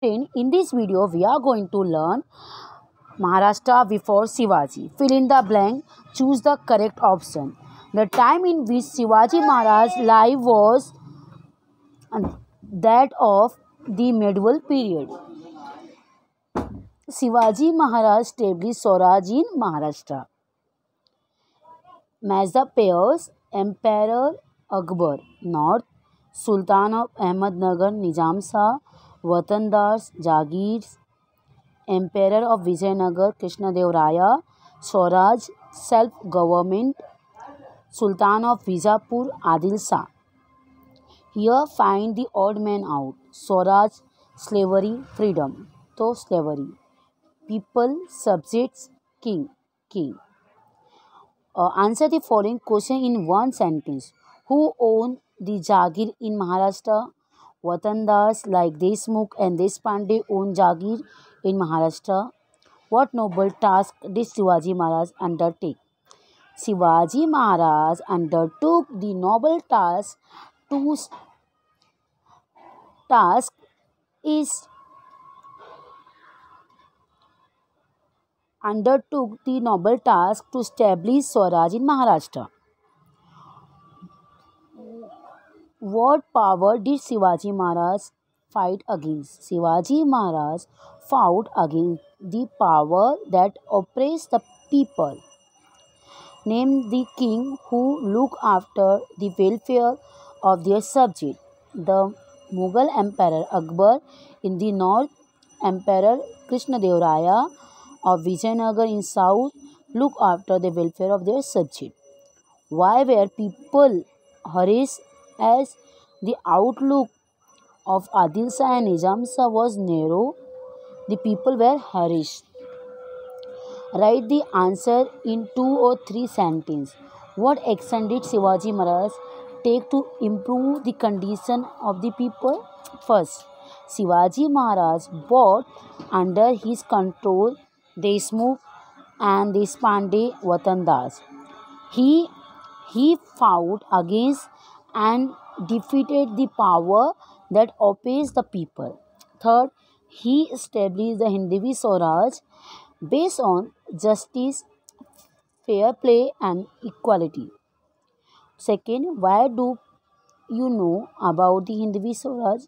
friend, in this video we are going to learn Maharashtra before Shivaji. Fill in the blank, choose the correct option. The time in which Shivaji Maharaj's life was that of the medieval period. Shivaji Maharaj established Swaraj in Maharashtra. Mazda pairs Emperor Akbar, North, Sultan of Ahmednagar Nizam Shah, Watandas Jagirs, Emperor of Vijayanagar Krishnadev Raya, Swaraj self-government, Sultan of Vijapur Adil Shah. Here find the odd man out. Swaraj, slavery, freedom. So slavery. People, subjects, king. Answer the following question in one sentence. Who owned the Jagir in Maharashtra? Watandas like Deshmukh and Deshpande owned Jagir in Maharashtra. What noble task did Shivaji Maharaj undertake? Shivaji Maharaj undertook the noble task is undertook the noble task to establish Swaraj in Maharashtra. What power did Shivaji Maharaj fight against? Shivaji Maharaj fought against the power that oppressed the people. Name the king who looked after the welfare of their subjects. The Mughal Emperor Akbar in the north, Emperor Krishnadev Raya of Vijayanagar in south looked after the welfare of their subjects. Why were people harassed? As the outlook of Adil Shah and Nizam Shah was narrow, the people were harassed. Write the answer in 2 or 3 sentences. What action did Shivaji Maharaj take to improve the condition of the people? First, Shivaji Maharaj brought under his control Deshmukh and Deshpande Watandas. He fought against and defeated the power that oppressed the people. Third, he established the Hindvi Swaraj based on justice, fair play, and equality. Second, why do you know about the Hindvi Swaraj?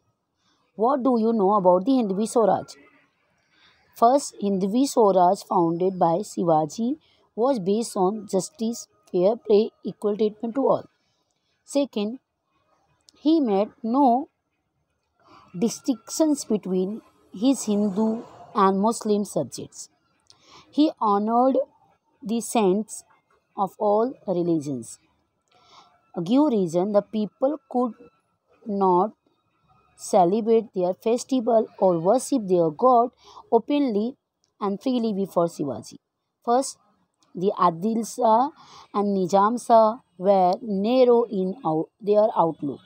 What do you know about the Hindvi Swaraj? First, Hindvi Swaraj founded by Shivaji was based on justice, fair play, equal treatment to all. Second, he made no distinctions between his Hindu and Muslim subjects. He honored the saints of all religions. Give reason the people could not celebrate their festival or worship their god openly and freely before Shivaji. First, the Adil Shah and Nizam Shah were narrow in their outlook.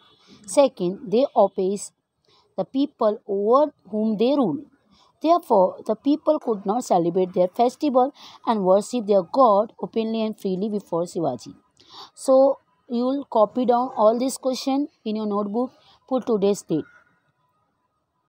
Second, they oppressed the people over whom they ruled. Therefore, the people could not celebrate their festival and worship their god openly and freely before Shivaji. So, you will copy down all these questions in your notebook, put today's date.